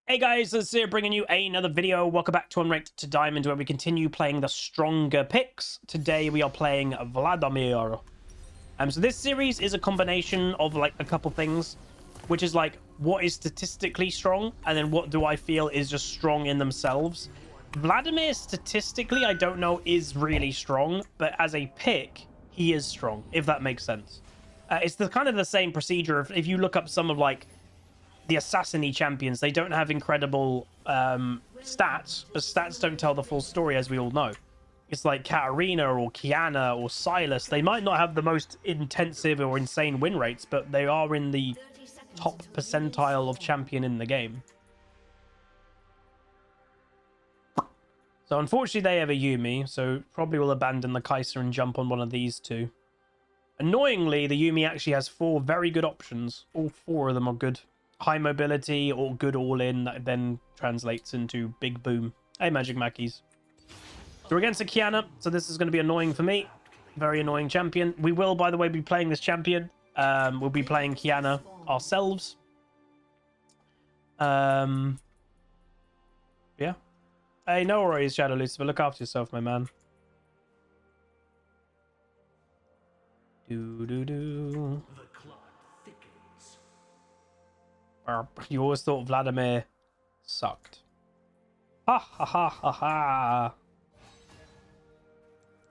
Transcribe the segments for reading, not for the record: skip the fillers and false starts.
Hey guys, it's here bringing you another video. Welcome back to Unranked to Diamond, where we continue playing the stronger picks. Today we are playing Vladimir. So this series is a combination of like a couple things, which is like what is statistically strong, and then what do I feel is just strong in themselves. Vladimir statistically, I don't know, is really strong, but as a pick, he is strong, if that makes sense. It's the kind of the same procedure. If you look up some of like the assassin-y champions, they don't have incredible stats, but stats don't tell the full story, as we all know. It's like Katarina or Kiana or Silas. They might not have the most intensive or insane win rates, but they are in the top percentile of champion in the game. So unfortunately they have a Yuumi, so probably will abandon the Kai'Sa and jump on one of these two. Annoyingly, the Yuumi actually has 4 very good options. All 4 of them are good. High mobility or good all-in that then translates into big boom. Hey, Magic Mackies. So we're against a Kiana, so this is going to be annoying for me. Very annoying champion. We will, by the way, be playing this champion. We'll be playing Kiana ourselves. Yeah. Hey, no worries, Shadow Lucifer. Look after yourself, my man. Do. You always thought Vladimir sucked. Ha ha ha ha ha.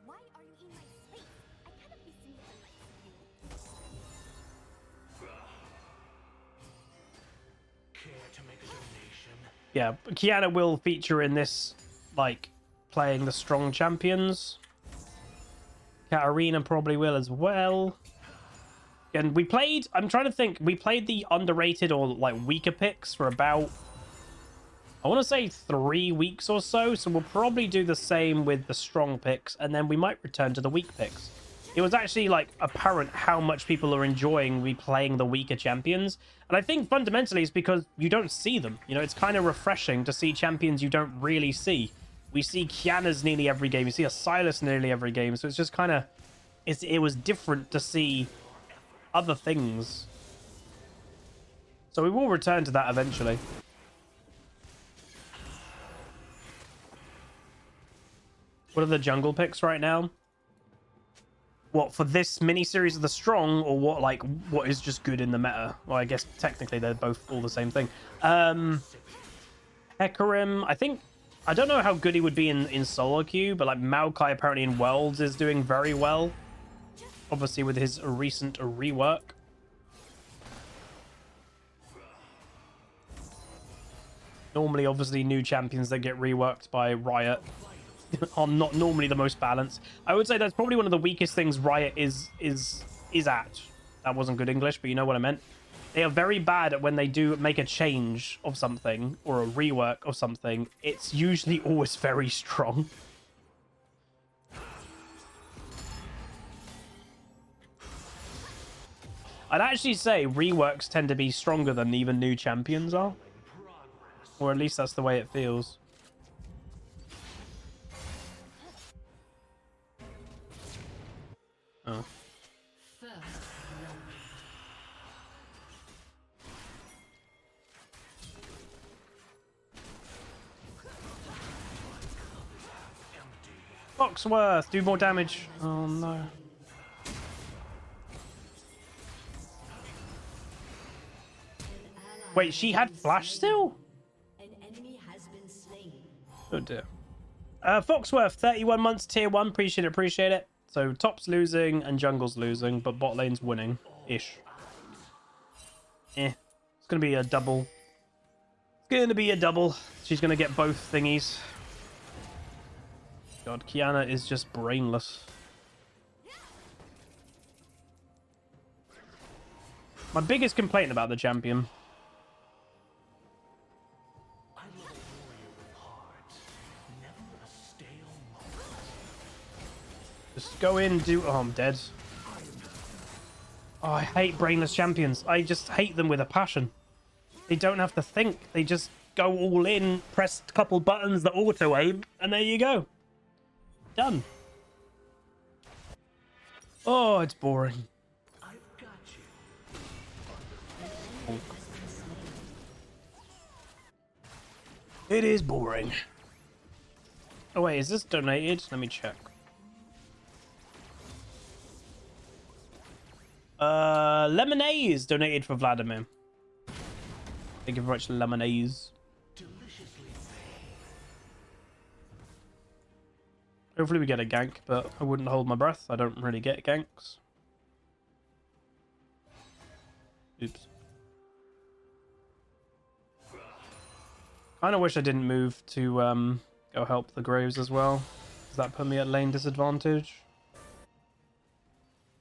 Why are you in my space? I cannot be seen Care to make a donation? Yeah, Kiana will feature in this, like, playing the strong champions. Katarina probably will as well. And we played, I'm trying to think, we played the underrated or like weaker picks for about, I want to say 3 weeks or so. So we'll probably do the same with the strong picks, and then we might return to the weak picks. It was actually like apparent how much people are enjoying replaying the weaker champions. And I think fundamentally it's because you don't see them. You know, it's kind of refreshing to see champions you don't really see. We see Kiana's nearly every game. You see a Silas nearly every game. So it's just kind of, it was different to see other things. So we will return to that eventually. What are the jungle picks right now? What, for this mini series of the strong, or what, like, what is just good in the meta? Well, I guess technically they're both all the same thing. Hecarim, I don't know how good he would be in solo queue, but like Maokai apparently in Worlds is doing very well. Obviously with his recent rework. Normally, obviously, new champions that get reworked by Riot are not normally the most balanced. I would say that's probably one of the weakest things Riot is at. That wasn't good English, but you know what I meant. They are very bad at when they do make a change of something or a rework of something. It's usually always very strong. I'd actually say reworks tend to be stronger than even new champions are. Or at least that's the way it feels. Oh. Foxworth, do more damage. Oh no. Wait, she had flash still? An enemy has been slain. Oh dear. Foxworth, 31 months, tier 1. Appreciate it. So top's losing and jungle's losing, but bot lane's winning. Ish. It's gonna be a double. It's gonna be a double. She's gonna get both thingies. God, Kiana is just brainless. My biggest complaint about the champion. Just go in, do... Oh, I'm dead. Oh, I hate brainless champions. I just hate them with a passion. They don't have to think. They just go all in, press a couple buttons that auto-aim, and there you go. Done. Oh, it's boring. I've got you. It is boring. Oh wait, is this donated? Let me check. Lemonade is donated for Vladimir. Thank you very much, Lemonade. Hopefully we get a gank, but I wouldn't hold my breath. I don't really get ganks. Oops. Kind of wish I didn't move to go help the Graves as well. Does that put me at lane disadvantage?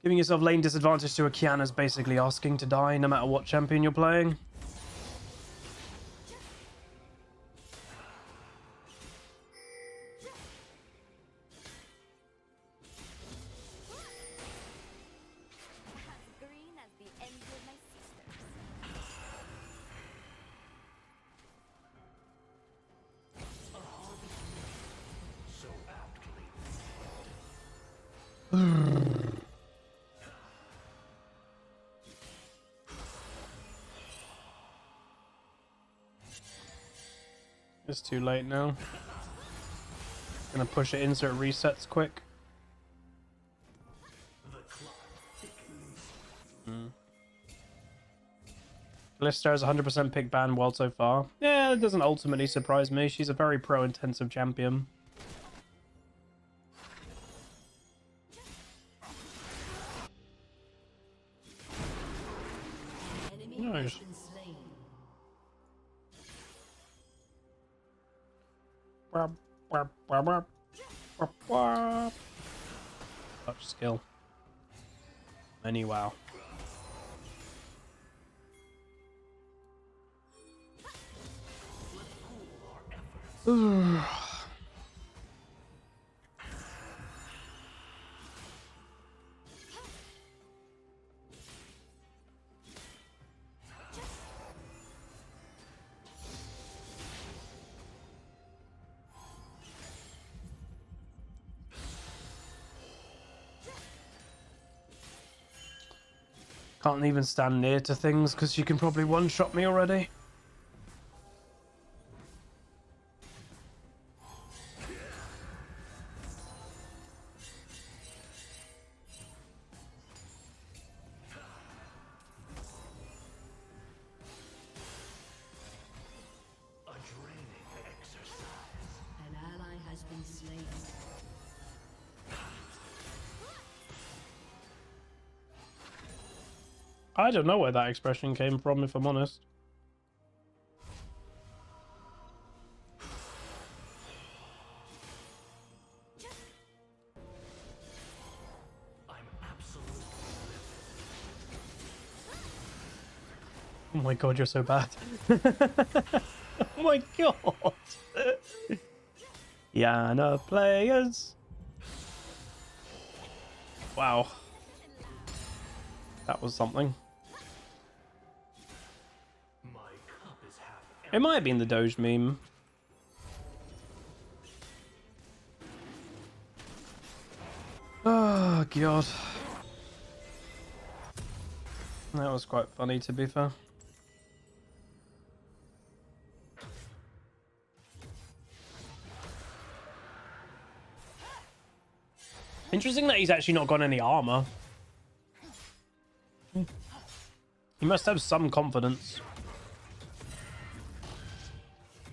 Giving yourself lane disadvantage to a Kiana is basically asking to die no matter what champion you're playing. As green as the ends of my sisters. So aptly. It's too late now. Gonna push it in so it resets quick. The clock thickens. Lister has 100% pick ban world so far. Yeah, it doesn't ultimately surprise me. She's a very pro-intensive champion. Enemy Nice. has been slain. Touch skill. Any wow. Can't even stand near to things because you can probably one-shot me already. A draining exercise. An ally has been slain. I don't know where that expression came from, if I'm honest. I'm absolutely Oh my god, you're so bad. Oh my god. Yana players. Wow. That was something. my cup is half It might have been the Doge meme. Oh god. That was quite funny, to be fair. Interesting that he's actually not got any armor. He must have some confidence.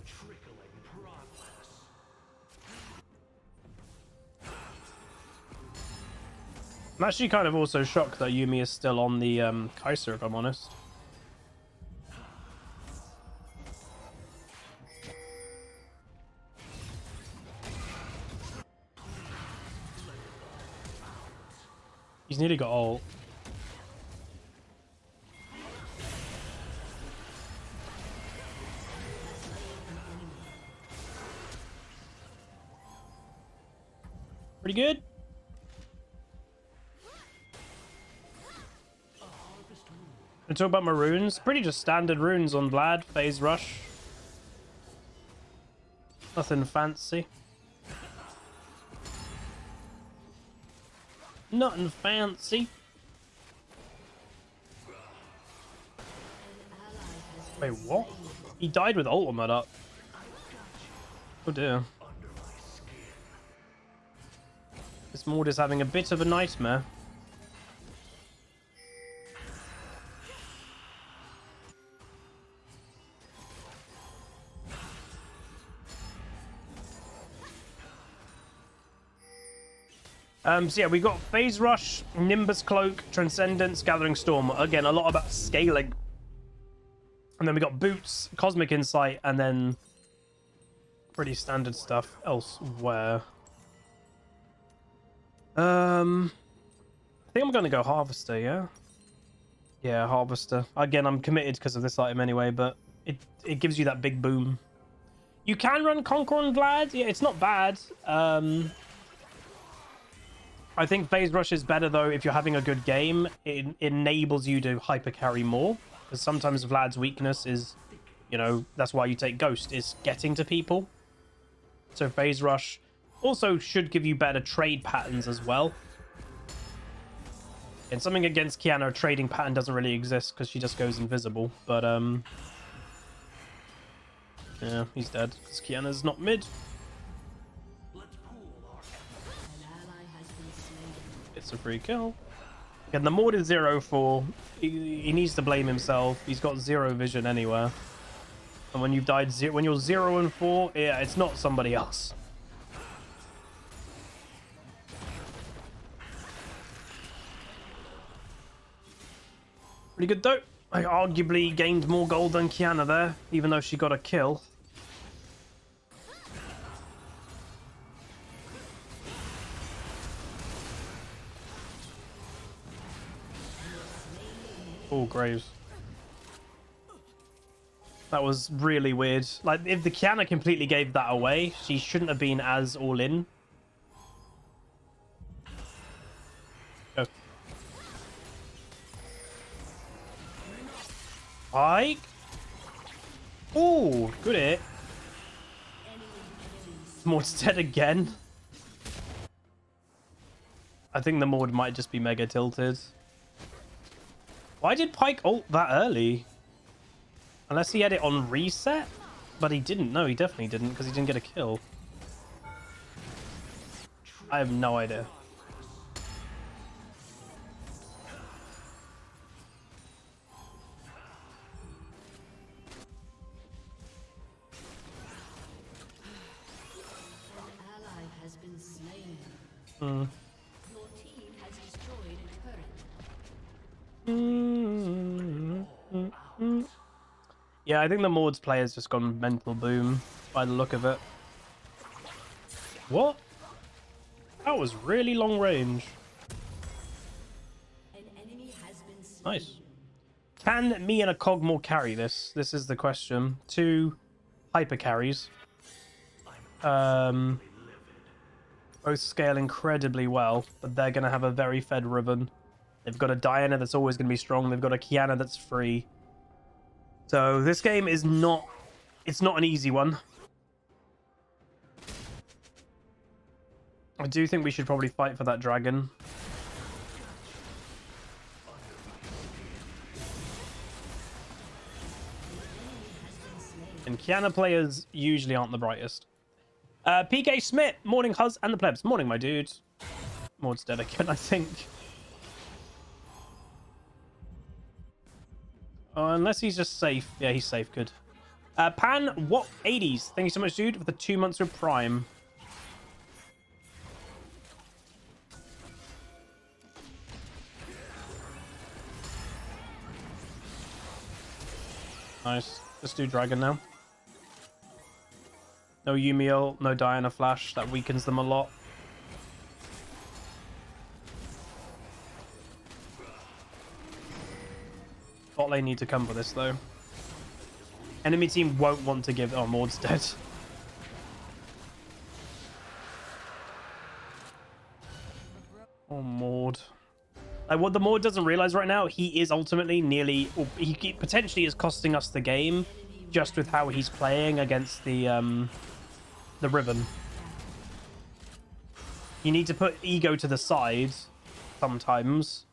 trickling progress. I'm actually kind of also shocked that Yumi is still on the Kaiser, if I'm honest. He's nearly got ult. Pretty good. And talk about my runes. Pretty just standard runes on Vlad. Phase rush. Nothing fancy. Nothing fancy. Wait, what? He died with ultimate up. Oh dear. under my skin. This Maud is having a bit of a nightmare. So yeah, we got Phase Rush, Nimbus Cloak, Transcendence, Gathering Storm. Again, a lot about scaling. And then we got Boots, Cosmic Insight, and then pretty standard stuff elsewhere. I think I'm going to go Harvester, yeah? Yeah, Harvester. Again, I'm committed because of this item anyway, but it gives you that big boom. You can run Conquer on Vlad. Yeah, it's not bad. I think Phase Rush is better, though, if you're having a good game. It enables you to hyper carry more. Because sometimes Vlad's weakness is, you know, that's why you take Ghost, is getting to people. So Phase Rush also should give you better trade patterns as well. And something against Kiana, a trading pattern doesn't really exist because she just goes invisible. But, yeah, he's dead because Kiana's not mid. Let's pool our An ally has been slain. It's a free kill. Again, the Maud is 0-4. He needs to blame himself. He's got zero vision anywhere. And when you've died when you're 0-4, yeah, it's not somebody else. Pretty good though. I arguably gained more gold than Kiana there, even though she got a kill. Oh, Graves. That was really weird. Like, if the Kiana completely gave that away, she shouldn't have been as all in. Go. Pike. Oh, good hit. Maud's dead again. I think the Maud might just be mega tilted. Why did Pike ult that early? Unless he had it on reset? But he didn't. No, he definitely didn't because he didn't get a kill. I have no idea. An ally has been slain. Hmm. Your team has destroyed a turret. Yeah, I think the Maud's play has just gone mental boom by the look of it. What? That was really long range. An enemy has been slain. Nice. Can me and a Cogmore carry this? This is the question. 2 hyper carries. Both scale incredibly well, but they're going to have a very fed Riven. They've got a Diana that's always going to be strong. They've got a Kiana that's free. So this game is not... It's not an easy one. I do think we should probably fight for that dragon. And Kiana players usually aren't the brightest. PK Smith, morning Huzz and the plebs. Morning, my dude. Maud's dead again, I think. Unless he's just safe. Yeah, he's safe. Good. Pan, what 80s? Thank you so much, dude, for the 2 months of Prime. Nice. Let's do Dragon now. No Yumiel, no Diana Flash. That weakens them a lot. Bot lane need to come for this, though. Enemy team won't want to give... Oh, Maud's dead. Oh, Maud. Like, what the Maud doesn't realize right now, he is ultimately nearly... Or he potentially is costing us the game just with how he's playing against the Riven. You need to put ego to the side sometimes.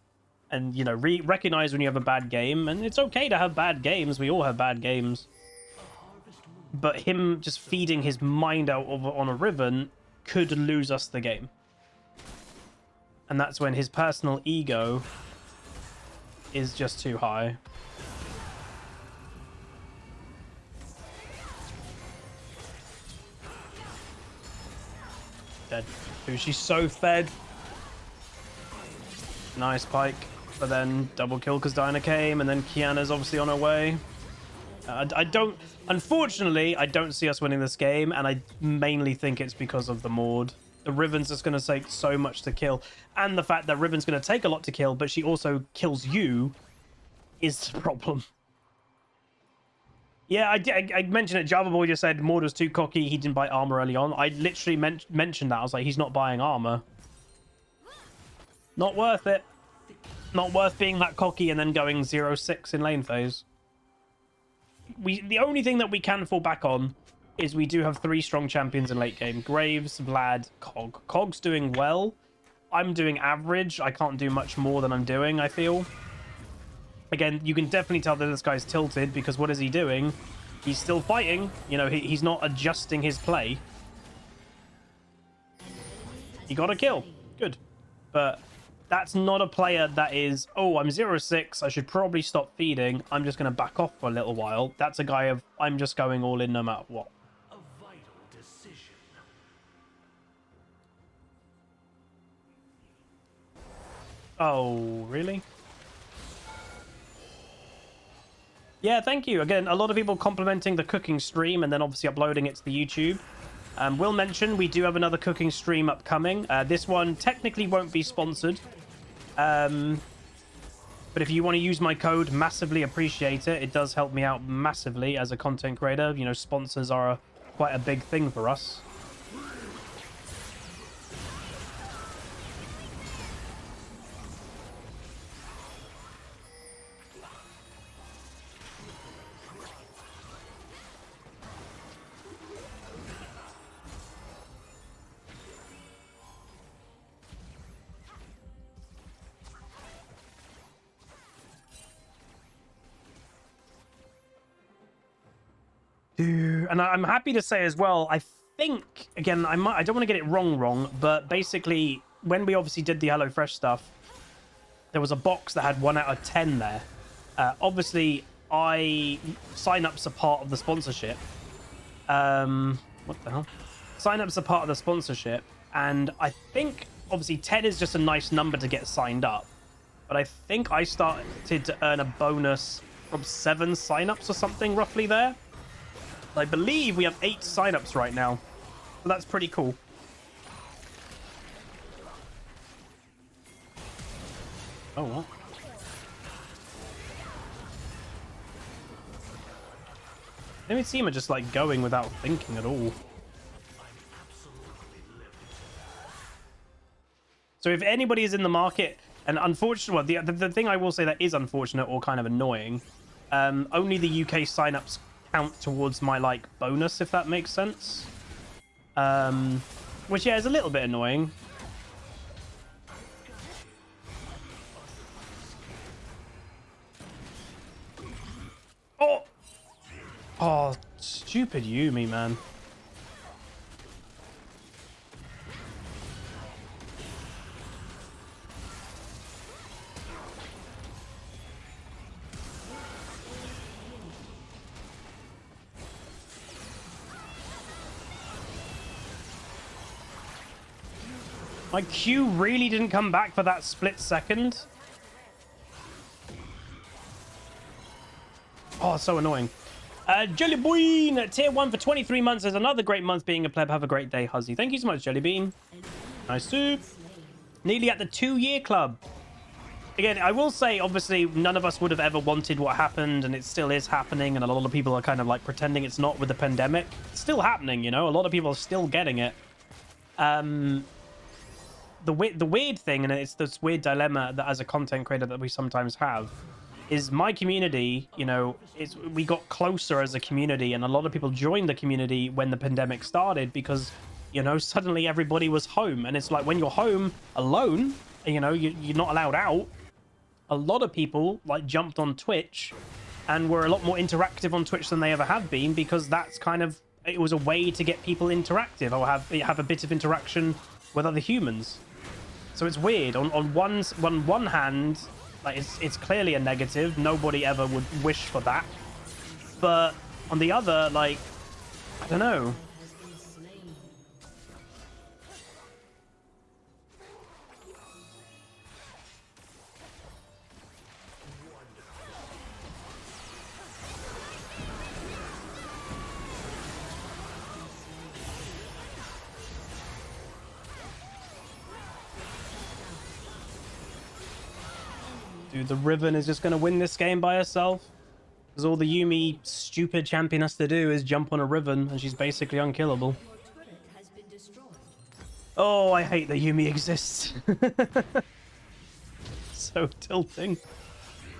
And, you know, recognize when you have a bad game. And it's okay to have bad games. We all have bad games. harvest moon but him just feeding his mind out on a Riven could lose us the game. And that's when his personal ego is just too high. Dead. Dude, she's so fed. Nice Pike. But then double kill because Dinah came, and then Kiana's obviously on her way. I don't... Unfortunately, I don't see us winning this game, and I mainly think it's because of the Maud. The Riven's just going to take so much to kill. And the fact that Riven's going to take a lot to kill, but she also kills you, is the problem. Yeah, I mentioned it. Java Boy just said Maud was too cocky. He didn't buy armor early on. I literally mentioned that. I was like, he's not buying armor. Not worth it. Not worth being that cocky and then going 0-6 in lane phase. The only thing that we can fall back on is we do have 3 strong champions in late game. Graves, Vlad, Cog. Cog's doing well. I'm doing average. I can't do much more than I'm doing, I feel. Again, you can definitely tell that this guy's tilted, because what is he doing? He's still fighting. You know, he's not adjusting his play. He got a kill. Good. But that's not a player that is, oh, I'm 0-6. I should probably stop feeding. I'm just going to back off for a little while. That's a guy of, I'm just going all in no matter what. A vital decision. Oh, really? Yeah, thank you. Again, a lot of people complimenting the cooking stream and then obviously uploading it to the YouTube. Will mention we do have another cooking stream upcoming. This one technically won't be sponsored. But if you want to use my code, massively appreciate it. It does help me out massively as a content creator. You know, sponsors are quite a big thing for us. And I'm happy to say as well, I think, again, I don't want to get it wrong, but basically, when we obviously did the HelloFresh stuff, there was a box that had 1 out of 10 there. Obviously, sign-ups are part of the sponsorship. What the hell? Sign-ups are part of the sponsorship, and I think, obviously, 10 is just a nice number to get signed up. But I think I started to earn a bonus from 7 sign-ups or something, roughly there. I believe we have 8 signups right now. So that's pretty cool. Oh, what? Enemy team are just like going without thinking at all. So if anybody is in the market, and unfortunately, well, the thing I will say that is unfortunate or kind of annoying, only the UK signups count towards my like bonus, if that makes sense. Which yeah is a little bit annoying. Oh, stupid Yumi, man. My Q really didn't come back for that split second. Oh, so annoying. Jellybean, tier 1 for 23 months. Is another great month being a pleb. Have a great day, Huzzy. Thank you so much, Jellybean. Nice soup. Nearly at the 2-year club. Again, I will say, obviously, none of us would have ever wanted what happened, and it still is happening, and a lot of people are kind of like pretending it's not with the pandemic. It's still happening, you know? A lot of people are still getting it. The weird thing, and it's this weird dilemma that as a content creator that we sometimes have, is my community, you know, we got closer as a community, and a lot of people joined the community when the pandemic started because, you know, suddenly everybody was home. And it's like when you're home alone, you know, you're not allowed out. A lot of people like jumped on Twitch and were a lot more interactive on Twitch than they ever have been, because that's kind of, it was a way to get people interactive or have a bit of interaction with other humans. So it's weird. On one hand, like it's clearly a negative. Nobody ever would wish for that. But on the other, like, I don't know. Dude, the Riven is just going to win this game by herself. Because all the Yuumi stupid champion has to do is jump on a Riven, and she's basically unkillable. Oh, I hate that Yuumi exists. So tilting.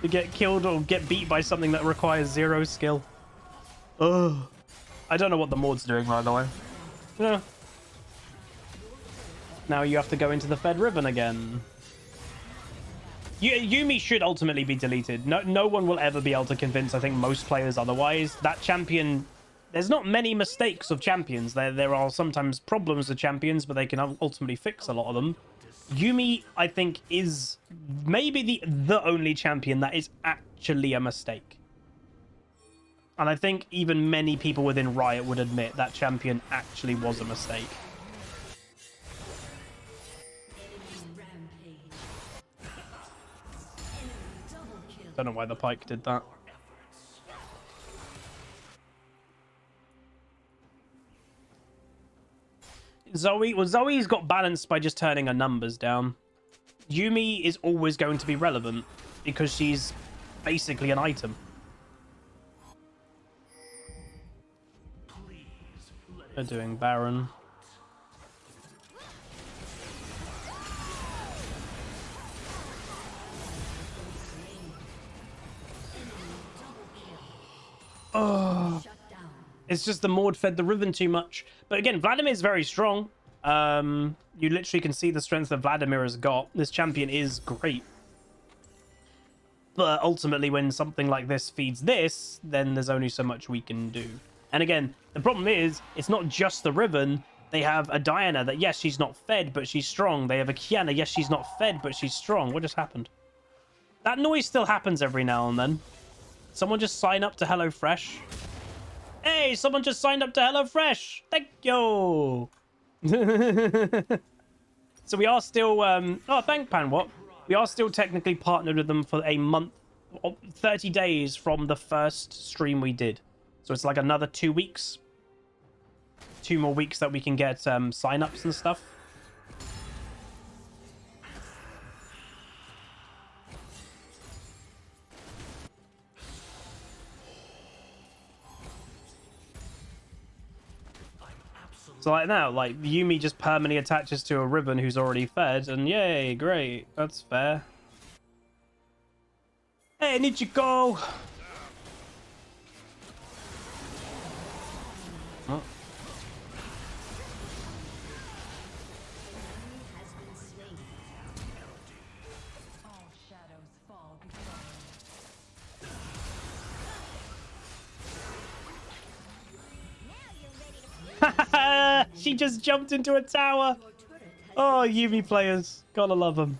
To get killed or get beat by something that requires 0 skill. Ugh. I don't know what the Maud's doing, by the way. Yeah. Now you have to go into the Fed Riven again. Yuumi should ultimately be deleted. No one will ever be able to convince, I think, most players otherwise. That champion... There's not many mistakes of champions. There are sometimes problems with champions, but they can ultimately fix a lot of them. Yuumi, I think, is maybe the only champion that is actually a mistake. And I think even many people within Riot would admit that champion actually was a mistake. Don't know why the Pyke did that. Zoe's got balanced by just turning her numbers down. Yuumi is always going to be relevant because she's basically an item. They're doing Baron. Oh, it's just the Maud fed the Riven too much. But again, Vladimir is very strong. You literally can see the strength that Vladimir has got. This champion is great. But ultimately, when something like this feeds this, then there's only so much we can do. And again, the problem is, it's not just the Riven. They have a Diana that, yes, she's not fed, but she's strong. They have a Kiana, yes, she's not fed, but she's strong. What just happened? That noise still happens every now and then. Someone just sign up to HelloFresh. Hey, someone just signed up to HelloFresh. Thank you. So we are still... Oh, thank Panwat. We are still technically partnered with them for a month, 30 days from the first stream we did. So it's like another 2 weeks. 2 more weeks that we can get sign-ups and stuff. So like now, like Yuumi just permanently attaches to a Riven who's already fed, and yay, great, that's fair. Hey, Nichiko! Oh. She just jumped into a tower. Oh, Yuumi players. Gotta love them.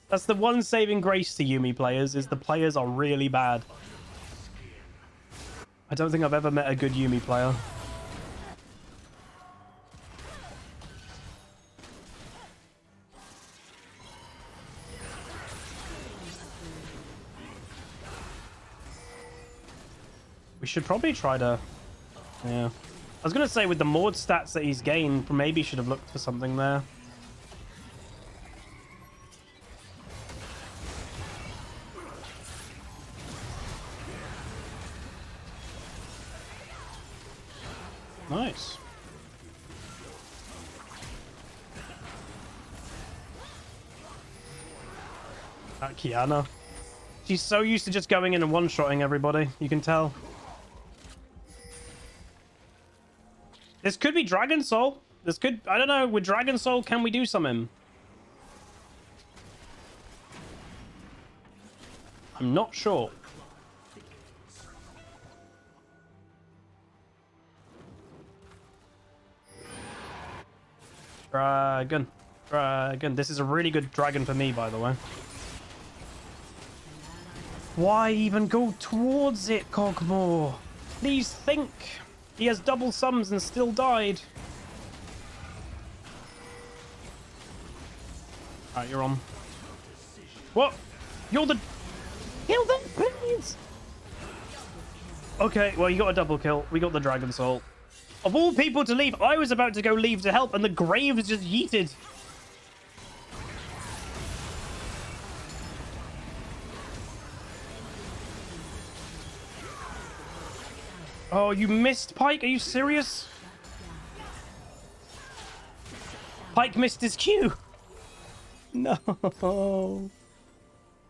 That's the one saving grace to Yuumi players, is the players are really bad. I don't think I've ever met a good Yuumi player. We should probably try to... Yeah. I was going to say, with the Maud stats that he's gained, maybe should have looked for something there. Nice. That Kiana. She's so used to just going in and one-shotting everybody, you can tell. This could be Dragon Soul. This could... I don't know. With Dragon Soul, can we do something? I'm not sure. Dragon. Dragon. This is a really good dragon for me, by the way. Why even go towards it, Cogmore? Please think. He has double sums and still died. Alright, you're on. What? You're the... Kill them, please! Okay, well, you got a double kill. We got the Dragon Soul. Of all people to leave, I was about to go leave to help, and the Graves just yeeted. Oh, you missed Pike? Are you serious? Pike missed his cue. No.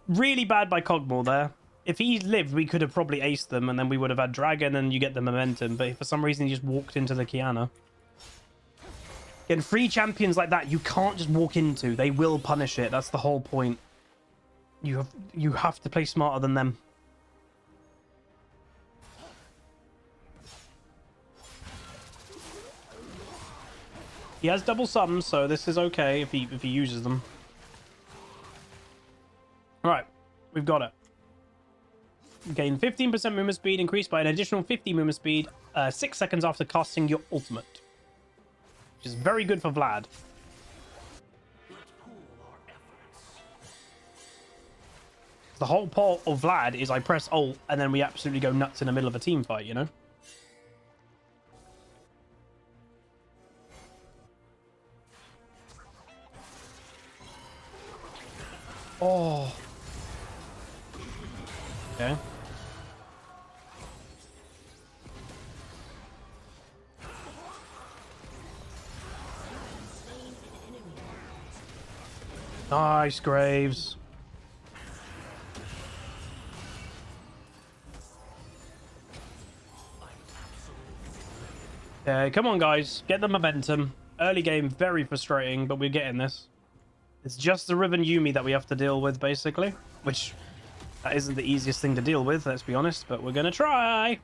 Really bad by Cogmore there. If he lived, we could have probably aced them, and then we would have had Dragon, and you get the momentum. But for some reason, he just walked into the Kiana. Again, free champions like that, you can't just walk into. They will punish it. That's the whole point. You have to play smarter than them. He has double sums, so this is okay if he uses them. All right, we've got it. Gain 15% movement speed, increased by an additional 50 movement speed 6 seconds after casting your ultimate. Which is very good for Vlad. The whole part of Vlad is I press ult and then we absolutely go nuts in the middle of a team fight, you know? Oh. Okay. Nice, Graves. Okay, come on, guys. Get the momentum. Early game, very frustrating, but we're getting this. It's just the Riven Yuumi that we have to deal with, basically. Which, that isn't the easiest thing to deal with, let's be honest, but we're gonna try.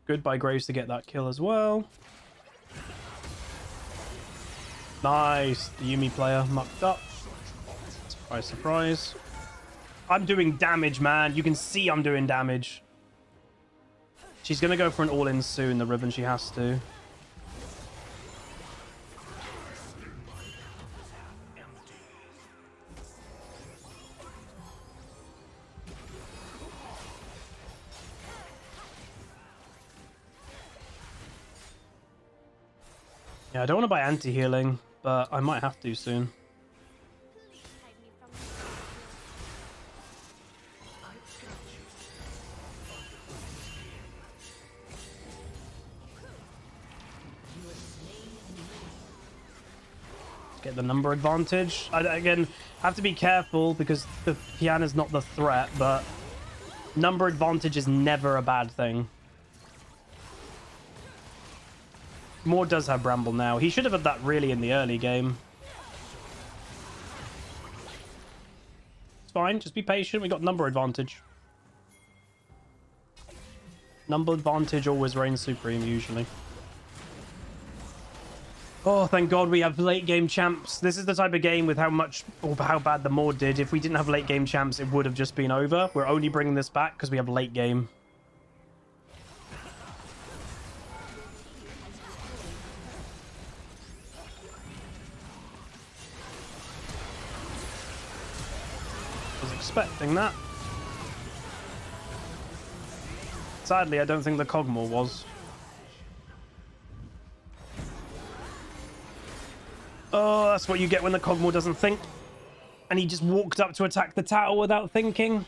Good by Graves to get that kill as well. Nice. The Yuumi player mucked up. Surprise, surprise. I'm doing damage, man. You can see I'm doing damage. She's going to go for an all-in soon, the Riven. She has to. Yeah, I don't want to buy anti-healing, but I might have to soon. Get the number advantage. Again, have to be careful because the Kiana's not the threat, but number advantage is never a bad thing. Moore does have Bramble now. He should have had that really in the early game. It's fine. Just be patient. We got number advantage. Number advantage always reigns supreme, usually. Oh, thank God we have late game champs. This is the type of game with how much or how bad the Maud did. If we didn't have late game champs, it would have just been over. We're only bringing this back because we have late game. Was expecting that. Sadly, I don't think the Cogmore was. Oh, that's what you get when the Cogmore doesn't think. And he just walked up to attack the tower without thinking.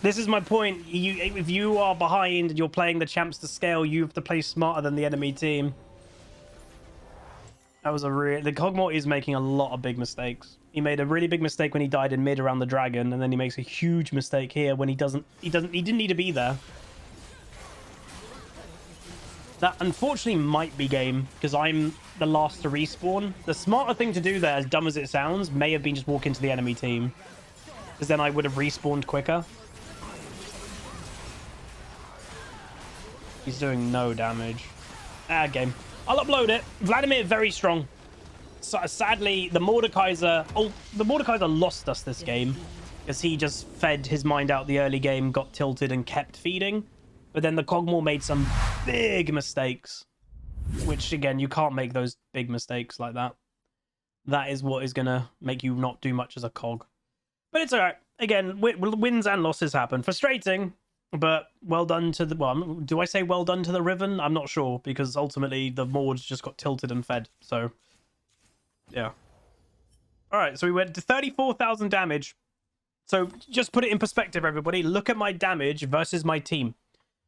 This is my point. If you are behind and you're playing the champs to scale, you have to play smarter than the enemy team. That was a real... The Cogmore is making a lot of big mistakes. He made a really big mistake when he died in mid around the dragon, and then he makes a huge mistake here when he didn't need to be there. That unfortunately might be game, because I'm the last to respawn. The smarter thing to do there, as dumb as it sounds, may have been just walk into the enemy team. because then I would have respawned quicker. He's doing no damage. Game. I'll upload it. Vladimir, very strong. So, sadly, the Mordekaiser... Oh, the Mordekaiser lost us this game because he just fed his mind out the early game, got tilted, and kept feeding. But then the Kog'Maw made some big mistakes, which, again, you can't make those big mistakes like that. That is what is going to make you not do much as a Cog. But it's all right. Again, wins and losses happen. Frustrating, but well done to the... Well, do I say well done to the Riven? I'm not sure, because ultimately the Mords just got tilted and fed. So, yeah. All right, so we went to 34,000 damage. So just put it in perspective, everybody. Look at my damage versus my team.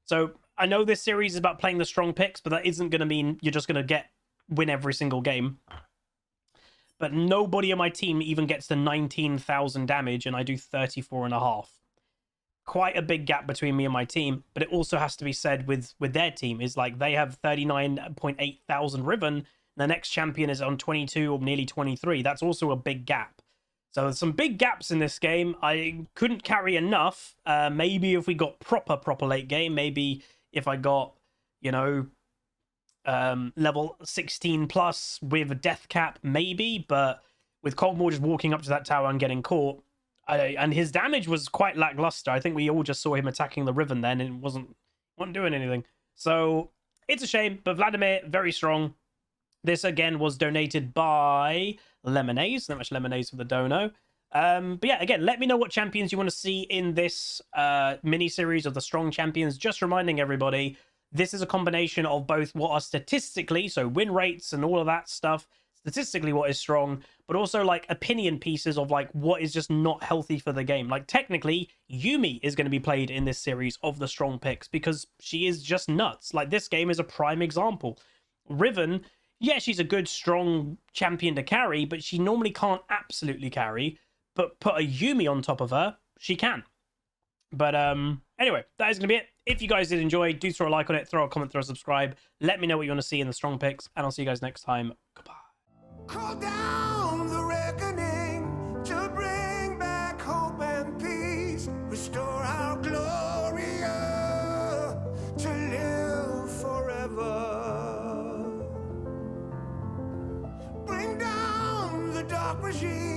So I know this series is about playing the strong picks, but that isn't going to mean you're just going to win every single game. But nobody on my team even gets to 19,000 damage, and I do 34.5. Quite a big gap between me and my team, but it also has to be said with their team is like they have 39.8 thousand Riven. The next champion is on 22 or nearly 23. That's also a big gap. So there's some big gaps in this game. I couldn't carry enough. Maybe if we got proper late game, maybe if I got, you know, level 16 plus with a death cap, maybe. But with Kog'Maw just walking up to that tower and getting caught, and his damage was quite lackluster. I think we all just saw him attacking the Riven then, and it wasn't doing anything. So it's a shame, but Vladimir, very strong. This again was donated by Lemonades. Not much Lemonades for the dono. But yeah, again, let me know what champions you want to see in this mini series of the strong champions. Just reminding everybody, this is a combination of both what are statistically, so win rates and all of that stuff, statistically what is strong, but also like opinion pieces of like what is just not healthy for the game. Like technically, Yuumi is going to be played in this series of the strong picks because she is just nuts. Like this game is a prime example. Riven, yeah, she's a good, strong champion to carry, but she normally can't absolutely carry. But put a Yuumi on top of her, she can. But anyway, that is going to be it. If you guys did enjoy, do throw a like on it, throw a comment, throw a subscribe. Let me know what you want to see in the strong picks, and I'll see you guys next time. Goodbye. Call down the reckoning to bring back hope and peace. Restore our glory to live forever. Bring down the dark regime.